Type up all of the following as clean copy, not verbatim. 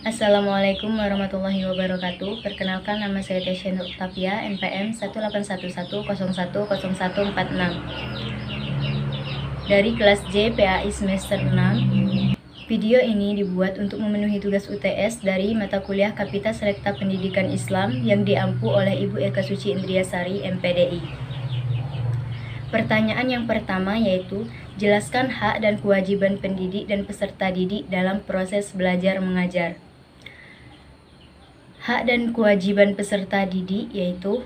Assalamualaikum warahmatullahi wabarakatuh. Perkenalkan, nama saya Tesya Nur Octavia, NPM 18111010146 dari kelas J PAI semester 6. Video ini dibuat untuk memenuhi tugas UTS dari mata kuliah Kapita Selekta Pendidikan Islam yang diampu oleh Ibu Eka Suci Indriasari, MPDI. Pertanyaan yang pertama yaitu, jelaskan hak dan kewajiban pendidik dan peserta didik dalam proses belajar mengajar. Hak dan kewajiban peserta didik yaitu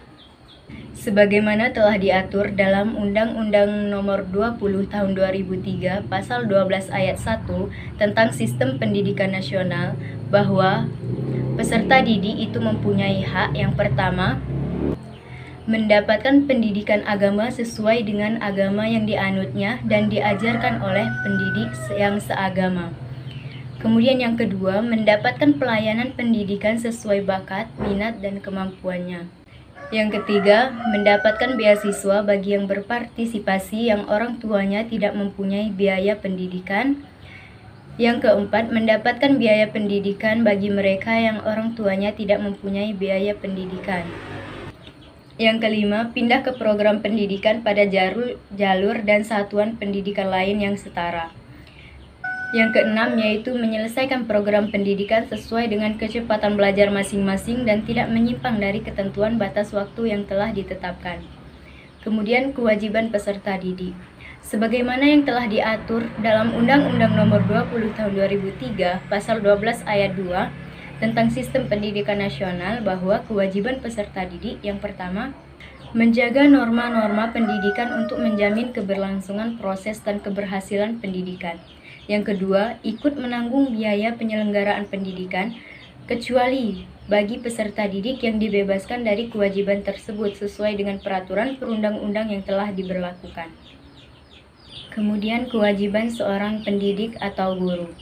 sebagaimana telah diatur dalam Undang-Undang Nomor 20 Tahun 2003 Pasal 12 Ayat 1 tentang Sistem Pendidikan Nasional, bahwa peserta didik itu mempunyai hak yang pertama, mendapatkan pendidikan agama sesuai dengan agama yang dianutnya dan diajarkan oleh pendidik yang seagama. Kemudian yang kedua, mendapatkan pelayanan pendidikan sesuai bakat, minat, dan kemampuannya. Yang ketiga, mendapatkan beasiswa bagi yang berpartisipasi yang orang tuanya tidak mempunyai biaya pendidikan. Yang keempat, mendapatkan biaya pendidikan bagi mereka yang orang tuanya tidak mempunyai biaya pendidikan. Yang kelima, pindah ke program pendidikan pada jalur dan satuan pendidikan lain yang setara. Yang keenam, yaitu menyelesaikan program pendidikan sesuai dengan kecepatan belajar masing-masing dan tidak menyimpang dari ketentuan batas waktu yang telah ditetapkan. Kemudian kewajiban peserta didik. Sebagaimana yang telah diatur dalam Undang-Undang Nomor 20 Tahun 2003 Pasal 12 Ayat 2 tentang Sistem Pendidikan Nasional, bahwa kewajiban peserta didik yang pertama, menjaga norma-norma pendidikan untuk menjamin keberlangsungan proses dan keberhasilan pendidikan. Yang kedua, ikut menanggung biaya penyelenggaraan pendidikan, kecuali bagi peserta didik yang dibebaskan dari kewajiban tersebut sesuai dengan peraturan perundang-undang yang telah diberlakukan. Kemudian kewajiban seorang pendidik atau guru.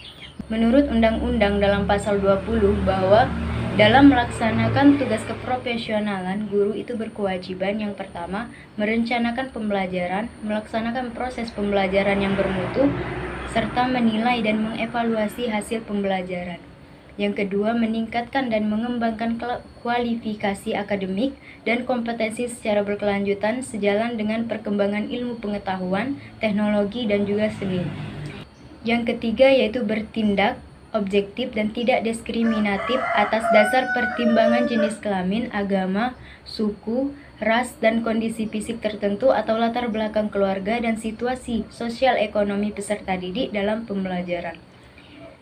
Menurut Undang-Undang dalam Pasal 20 bahwa dalam melaksanakan tugas keprofesionalan, guru itu berkewajiban yang pertama, merencanakan pembelajaran, melaksanakan proses pembelajaran yang bermutu, serta menilai dan mengevaluasi hasil pembelajaran. Yang kedua, meningkatkan dan mengembangkan kualifikasi akademik dan kompetensi secara berkelanjutan sejalan dengan perkembangan ilmu pengetahuan, teknologi, dan juga seni. Yang ketiga, yaitu bertindak objektif dan tidak diskriminatif atas dasar pertimbangan jenis kelamin, agama, suku, ras, dan kondisi fisik tertentu atau latar belakang keluarga dan situasi sosial ekonomi peserta didik dalam pembelajaran.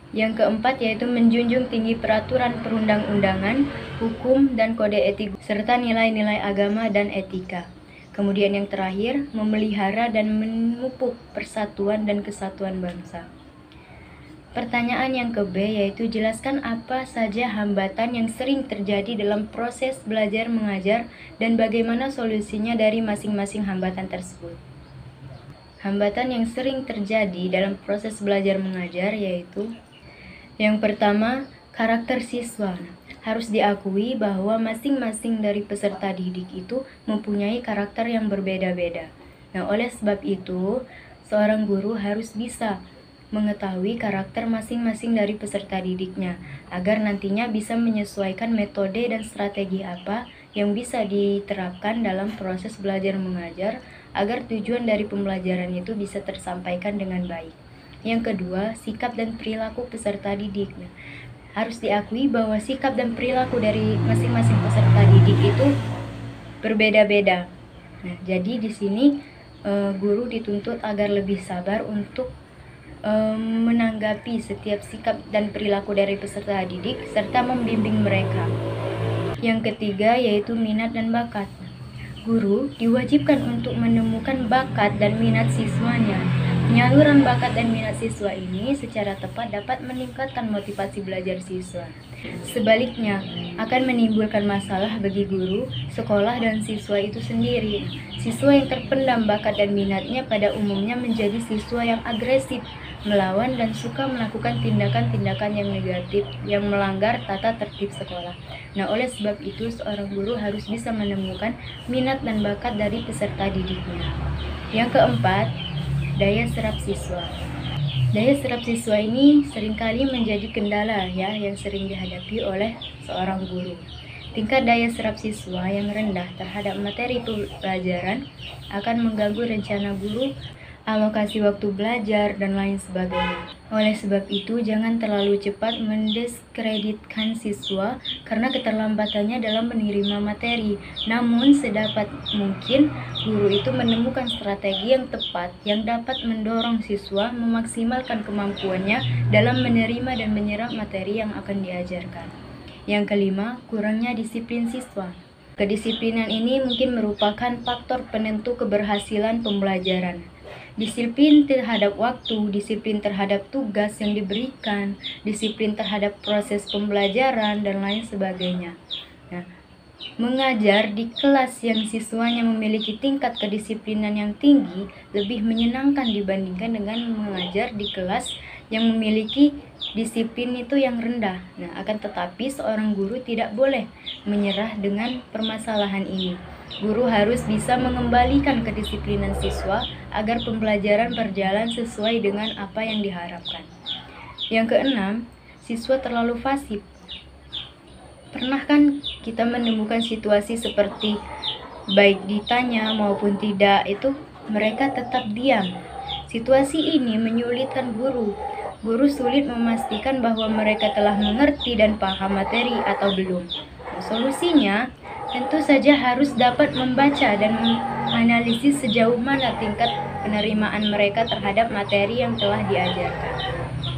Yang keempat, yaitu menjunjung tinggi peraturan perundang-undangan, hukum, dan kode etik, serta nilai-nilai agama dan etika. Kemudian yang terakhir, memelihara dan memupuk persatuan dan kesatuan bangsa. Pertanyaan yang ke-B, yaitu jelaskan apa saja hambatan yang sering terjadi dalam proses belajar mengajar dan bagaimana solusinya dari masing-masing hambatan tersebut. Hambatan yang sering terjadi dalam proses belajar mengajar yaitu, yang pertama, karakter siswa. Harus diakui bahwa masing-masing dari peserta didik itu mempunyai karakter yang berbeda-beda. Nah, oleh sebab itu, seorang guru harus bisa mengetahui karakter masing-masing dari peserta didiknya, agar nantinya bisa menyesuaikan metode dan strategi apa yang bisa diterapkan dalam proses belajar mengajar, agar tujuan dari pembelajaran itu bisa tersampaikan dengan baik. Yang kedua, sikap dan perilaku peserta didik. Harus diakui bahwa sikap dan perilaku dari masing-masing peserta didik itu berbeda-beda. Nah, jadi di sini guru dituntut agar lebih sabar untuk menanggapi setiap sikap dan perilaku dari peserta didik serta membimbing mereka. Yang ketiga, yaitu minat dan bakat. Guru diwajibkan untuk menemukan bakat dan minat siswanya. Penyaluran bakat dan minat siswa ini secara tepat dapat meningkatkan motivasi belajar siswa. Sebaliknya, akan menimbulkan masalah bagi guru, sekolah, dan siswa itu sendiri. Siswa yang terpendam bakat dan minatnya pada umumnya menjadi siswa yang agresif, melawan, dan suka melakukan tindakan-tindakan yang negatif yang melanggar tata tertib sekolah. Nah, oleh sebab itu seorang guru harus bisa menemukan minat dan bakat dari peserta didiknya. Yang keempat, daya serap siswa. Daya serap siswa ini seringkali menjadi kendala yang sering dihadapi oleh seorang guru. Tingkat daya serap siswa yang rendah terhadap materi pelajaran akan mengganggu rencana guru, alokasi waktu belajar, dan lain sebagainya. Oleh sebab itu, jangan terlalu cepat mendiskreditkan siswa karena keterlambatannya dalam menerima materi. Namun, sedapat mungkin, guru itu menemukan strategi yang tepat yang dapat mendorong siswa memaksimalkan kemampuannya dalam menerima dan menyerap materi yang akan diajarkan. Yang kelima, kurangnya disiplin siswa. Kedisiplinan ini mungkin merupakan faktor penentu keberhasilan pembelajaran. Disiplin terhadap waktu, disiplin terhadap tugas yang diberikan, disiplin terhadap proses pembelajaran, dan lain sebagainya. Nah, mengajar di kelas yang siswanya memiliki tingkat kedisiplinan yang tinggi lebih menyenangkan dibandingkan dengan mengajar di kelas yang memiliki disiplin itu yang rendah. Nah, akan tetapi seorang guru tidak boleh menyerah dengan permasalahan ini. Guru harus bisa mengembalikan kedisiplinan siswa agar pembelajaran berjalan sesuai dengan apa yang diharapkan. Yang keenam, siswa terlalu fasih. Pernah kan kita menemukan situasi seperti baik ditanya maupun tidak, itu mereka tetap diam. Situasi ini menyulitkan guru. Guru sulit memastikan bahwa mereka telah mengerti dan paham materi atau belum. Solusinya, tentu saja harus dapat membaca dan menganalisis sejauh mana tingkat penerimaan mereka terhadap materi yang telah diajarkan.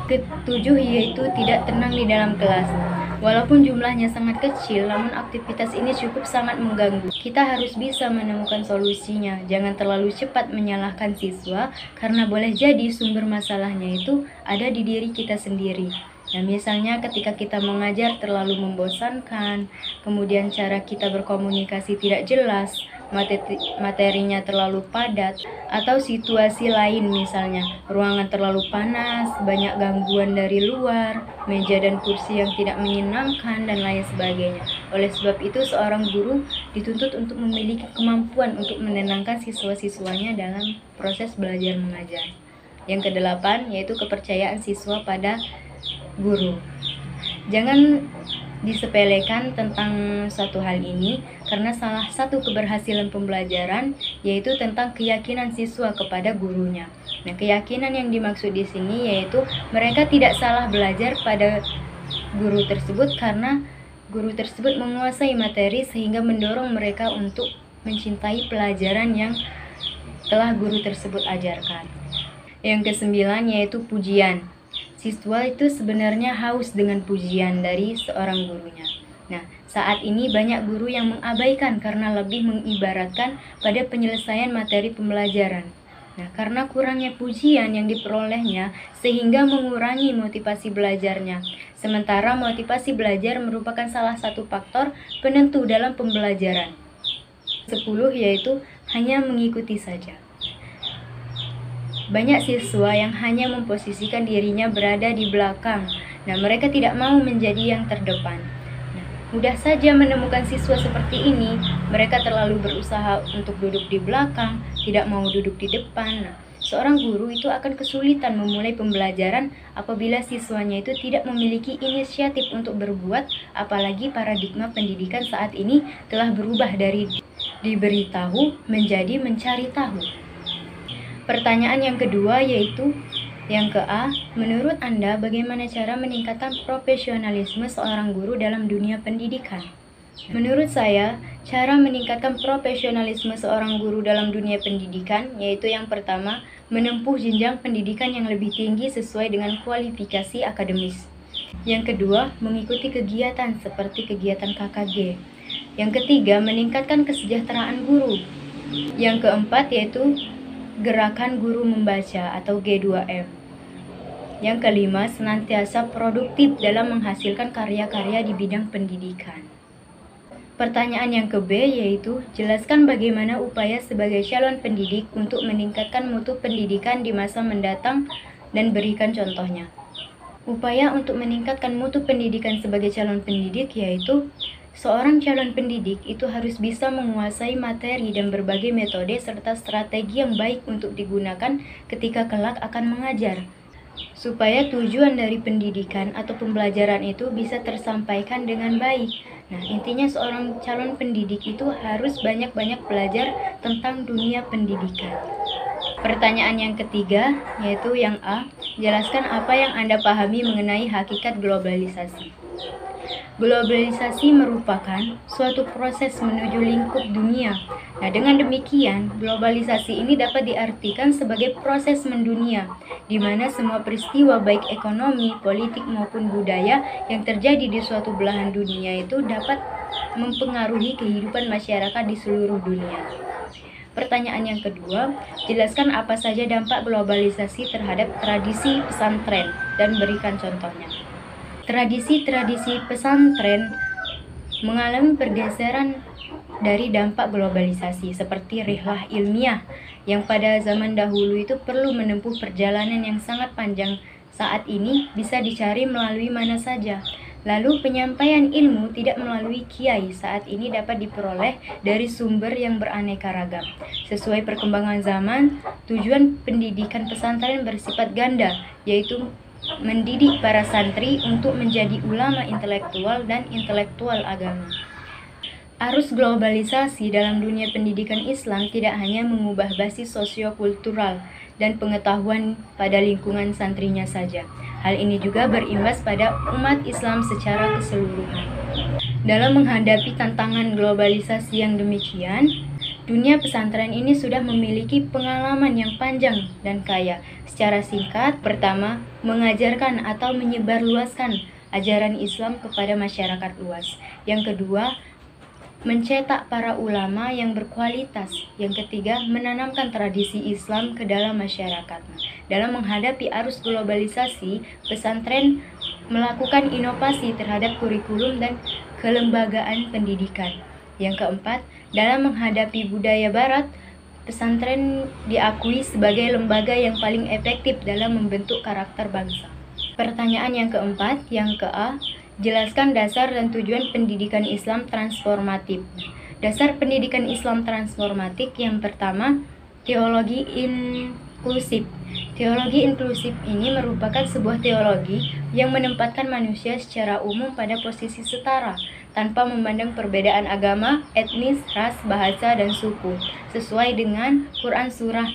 Ketujuh, yaitu tidak tenang di dalam kelas. Walaupun jumlahnya sangat kecil, namun aktivitas ini cukup sangat mengganggu. Kita harus bisa menemukan solusinya. Jangan terlalu cepat menyalahkan siswa, karena boleh jadi sumber masalahnya itu ada di diri kita sendiri. Nah, misalnya ketika kita mengajar terlalu membosankan, kemudian cara kita berkomunikasi tidak jelas, materinya terlalu padat, atau situasi lain misalnya ruangan terlalu panas, banyak gangguan dari luar, meja dan kursi yang tidak menyenangkan, dan lain sebagainya. Oleh sebab itu, seorang guru dituntut untuk memiliki kemampuan untuk menenangkan siswa-siswanya dalam proses belajar mengajar. Yang kedelapan, yaitu kepercayaan siswa pada guru. Jangan disepelekan tentang suatu hal ini, karena salah satu keberhasilan pembelajaran yaitu tentang keyakinan siswa kepada gurunya. Nah, keyakinan yang dimaksud di sini yaitu mereka tidak salah belajar pada guru tersebut karena guru tersebut menguasai materi sehingga mendorong mereka untuk mencintai pelajaran yang telah guru tersebut ajarkan. Yang kesembilan, yaitu pujian. Siswa itu sebenarnya haus dengan pujian dari seorang gurunya. Nah, saat ini banyak guru yang mengabaikan karena lebih mengibaratkan pada penyelesaian materi pembelajaran. Nah, karena kurangnya pujian yang diperolehnya sehingga mengurangi motivasi belajarnya. Sementara motivasi belajar merupakan salah satu faktor penentu dalam pembelajaran. 10, yaitu hanya mengikuti saja. Banyak siswa yang hanya memposisikan dirinya berada di belakang. Nah, mereka tidak mau menjadi yang terdepan. Nah, mudah saja menemukan siswa seperti ini. Mereka terlalu berusaha untuk duduk di belakang, tidak mau duduk di depan. Nah, seorang guru itu akan kesulitan memulai pembelajaran apabila siswanya itu tidak memiliki inisiatif untuk berbuat, apalagi paradigma pendidikan saat ini telah berubah dari diberitahu menjadi mencari tahu. Pertanyaan yang kedua yaitu yang ke-A, menurut Anda bagaimana cara meningkatkan profesionalisme seorang guru dalam dunia pendidikan? Menurut saya, cara meningkatkan profesionalisme seorang guru dalam dunia pendidikan yaitu yang pertama, menempuh jenjang pendidikan yang lebih tinggi sesuai dengan kualifikasi akademis. Yang kedua, mengikuti kegiatan seperti kegiatan KKG. Yang ketiga, meningkatkan kesejahteraan guru. Yang keempat yaitu Gerakan Guru Membaca atau G2M. Yang kelima, senantiasa produktif dalam menghasilkan karya-karya di bidang pendidikan. Pertanyaan yang ke-B yaitu, jelaskan bagaimana upaya sebagai calon pendidik untuk meningkatkan mutu pendidikan di masa mendatang dan berikan contohnya. Upaya untuk meningkatkan mutu pendidikan sebagai calon pendidik yaitu, seorang calon pendidik itu harus bisa menguasai materi dan berbagai metode serta strategi yang baik untuk digunakan ketika kelak akan mengajar. supaya tujuan dari pendidikan atau pembelajaran itu bisa tersampaikan dengan baik. Nah, intinya seorang calon pendidik itu harus banyak-banyak belajar tentang dunia pendidikan. Pertanyaan yang ketiga, yaitu yang A, jelaskan apa yang Anda pahami mengenai hakikat globalisasi. Globalisasi merupakan suatu proses menuju lingkup dunia. Nah, dengan demikian, globalisasi ini dapat diartikan sebagai proses mendunia, di mana semua peristiwa baik ekonomi, politik maupun budaya yang terjadi di suatu belahan dunia itu dapat mempengaruhi kehidupan masyarakat di seluruh dunia. Pertanyaan yang kedua, jelaskan apa saja dampak globalisasi terhadap tradisi pesantren dan berikan contohnya. Tradisi-tradisi pesantren mengalami pergeseran dari dampak globalisasi seperti rihlah ilmiah yang pada zaman dahulu itu perlu menempuh perjalanan yang sangat panjang, saat ini bisa dicari melalui mana saja. Lalu penyampaian ilmu tidak melalui kiai saat ini dapat diperoleh dari sumber yang beraneka ragam. Sesuai perkembangan zaman, tujuan pendidikan pesantren bersifat ganda, yaitu mendidik para santri untuk menjadi ulama intelektual dan intelektual agama. Arus globalisasi dalam dunia pendidikan Islam tidak hanya mengubah basis sosiokultural dan pengetahuan pada lingkungan santrinya saja. Hal ini juga berimbas pada umat Islam secara keseluruhan. Dalam menghadapi tantangan globalisasi yang demikian, dunia pesantren ini sudah memiliki pengalaman yang panjang dan kaya. Secara singkat, pertama, mengajarkan atau menyebarluaskan ajaran Islam kepada masyarakat luas. Yang kedua, mencetak para ulama yang berkualitas. Yang ketiga, menanamkan tradisi Islam ke dalam masyarakat. Dalam menghadapi arus globalisasi, pesantren melakukan inovasi terhadap kurikulum dan kelembagaan pendidikan. Yang keempat, dalam menghadapi budaya barat, pesantren diakui sebagai lembaga yang paling efektif dalam membentuk karakter bangsa. Pertanyaan yang keempat, yang ke-A, jelaskan dasar dan tujuan pendidikan Islam transformatif. Dasar pendidikan Islam transformatif yang pertama, teologi inklusif. Teologi inklusif ini merupakan sebuah teologi yang menempatkan manusia secara umum pada posisi setara, tanpa memandang perbedaan agama, etnis, ras, bahasa, dan suku, sesuai dengan Quran Surah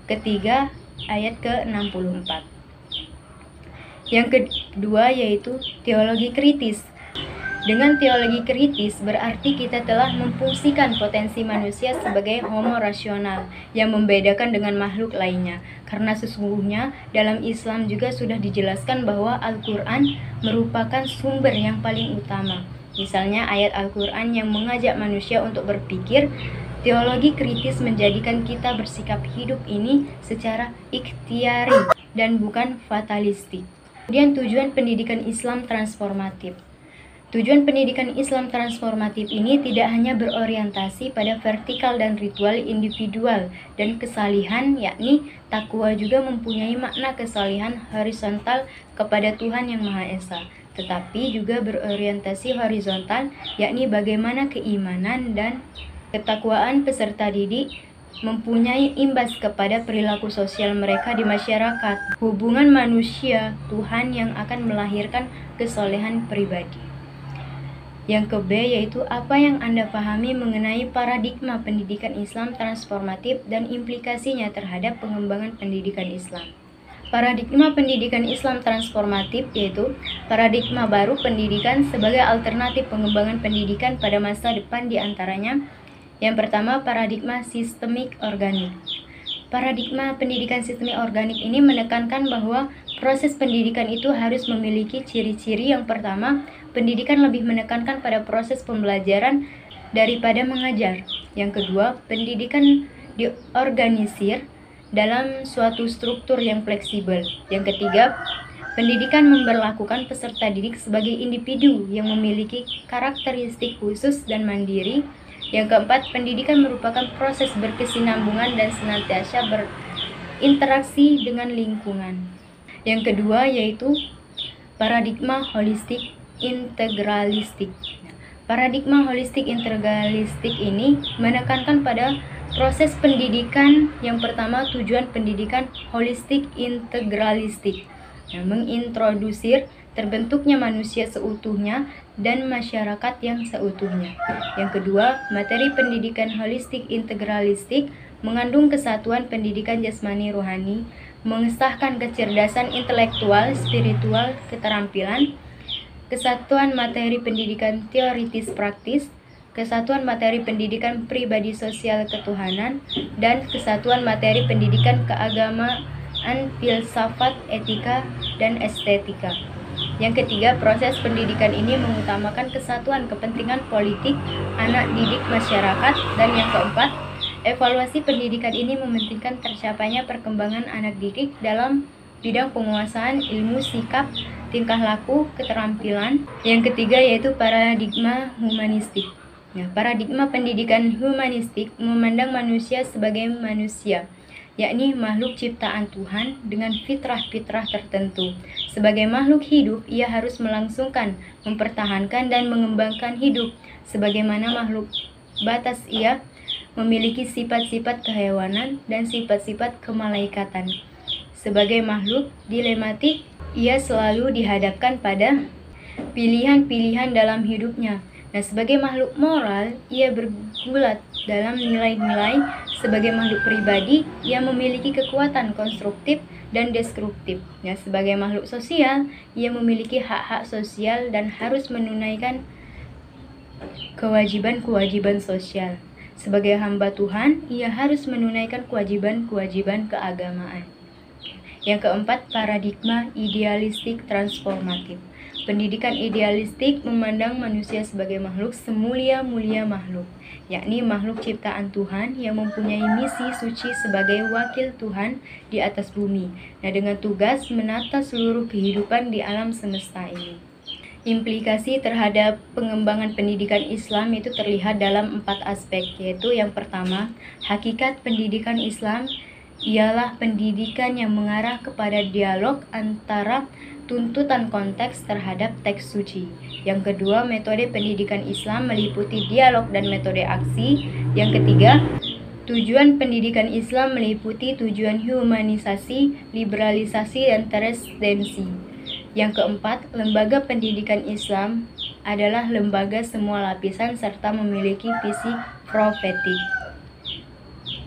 ketiga ayat ke-64. Yang kedua yaitu teologi kritis. Dengan teologi kritis berarti kita telah memfungsikan potensi manusia sebagai homo rasional yang membedakan dengan makhluk lainnya. Karena sesungguhnya dalam Islam juga sudah dijelaskan bahwa Al-Quran merupakan sumber yang paling utama. Misalnya ayat Al-Quran yang mengajak manusia untuk berpikir. Teologi kritis menjadikan kita bersikap hidup ini secara ikhtiari dan bukan fatalistik. Kemudian tujuan pendidikan Islam transformatif. Tujuan pendidikan Islam transformatif ini tidak hanya berorientasi pada vertikal dan ritual individual dan kesalihan, yakni takwa juga mempunyai makna kesalihan horizontal kepada Tuhan Yang Maha Esa, tetapi juga berorientasi horizontal, yakni bagaimana keimanan dan ketakwaan peserta didik mempunyai imbas kepada perilaku sosial mereka di masyarakat, hubungan manusia, Tuhan yang akan melahirkan kesolehan pribadi. Yang ke-B yaitu apa yang Anda pahami mengenai paradigma pendidikan Islam transformatif dan implikasinya terhadap pengembangan pendidikan Islam. Paradigma pendidikan Islam transformatif yaitu paradigma baru pendidikan sebagai alternatif pengembangan pendidikan pada masa depan, di antaranya yang pertama, paradigma sistemik organik. Paradigma pendidikan sistemik organik ini menekankan bahwa proses pendidikan itu harus memiliki ciri-ciri. Yang pertama, pendidikan lebih menekankan pada proses pembelajaran daripada mengajar. Yang kedua, pendidikan diorganisir dalam suatu struktur yang fleksibel. Yang ketiga, pendidikan memperlakukan peserta didik sebagai individu yang memiliki karakteristik khusus dan mandiri. Yang keempat, pendidikan merupakan proses berkesinambungan dan senantiasa berinteraksi dengan lingkungan. Yang kedua yaitu paradigma holistik integralistik. Paradigma holistik integralistik ini menekankan pada proses pendidikan. Yang pertama, tujuan pendidikan holistik integralistik. mengintrodusir terbentuknya manusia seutuhnya dan masyarakat yang seutuhnya. Yang kedua, materi pendidikan holistik integralistik mengandung kesatuan pendidikan jasmani rohani, mengesahkan kecerdasan intelektual, spiritual, keterampilan, kesatuan materi pendidikan teoritis praktis, kesatuan materi pendidikan pribadi sosial ketuhanan, dan kesatuan materi pendidikan keagamaan, filsafat, etika, dan estetika. Yang ketiga, proses pendidikan ini mengutamakan kesatuan kepentingan politik anak didik masyarakat. Dan yang keempat, evaluasi pendidikan ini mementingkan tercapainya perkembangan anak didik dalam bidang penguasaan ilmu, sikap, tingkah laku, keterampilan. Yang ketiga yaitu paradigma humanistik. Paradigma pendidikan humanistik memandang manusia sebagai manusia, yakni makhluk ciptaan Tuhan dengan fitrah-fitrah tertentu. Sebagai makhluk hidup, ia harus melangsungkan, mempertahankan, dan mengembangkan hidup. Sebagaimana makhluk batas, ia memiliki sifat-sifat kehewanan dan sifat-sifat kemalaikatan. Sebagai makhluk dilematik, ia selalu dihadapkan pada pilihan-pilihan dalam hidupnya. Sebagai makhluk moral, ia bergulat dalam nilai-nilai. Sebagai makhluk pribadi, ia memiliki kekuatan konstruktif dan destruktif. Sebagai makhluk sosial, ia memiliki hak-hak sosial dan harus menunaikan kewajiban-kewajiban sosial. Sebagai hamba Tuhan, ia harus menunaikan kewajiban-kewajiban keagamaan. Yang keempat, paradigma idealistik transformatif. Pendidikan idealistik memandang manusia sebagai makhluk semulia-mulia makhluk, yakni makhluk ciptaan Tuhan yang mempunyai misi suci sebagai wakil Tuhan di atas bumi, dengan tugas menata seluruh kehidupan di alam semesta ini. Implikasi terhadap pengembangan pendidikan Islam itu terlihat dalam 4 aspek, yaitu yang pertama, hakikat pendidikan Islam ialah pendidikan yang mengarah kepada dialog antara tuntutan konteks terhadap teks suci. Yang kedua, metode pendidikan Islam meliputi dialog dan metode aksi. Yang ketiga, tujuan pendidikan Islam meliputi tujuan humanisasi, liberalisasi, dan transdensi. Yang keempat, lembaga pendidikan Islam adalah lembaga semua lapisan serta memiliki visi profetik.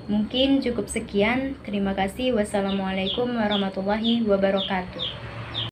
Mungkin cukup sekian. Terima kasih. Wassalamualaikum warahmatullahi wabarakatuh.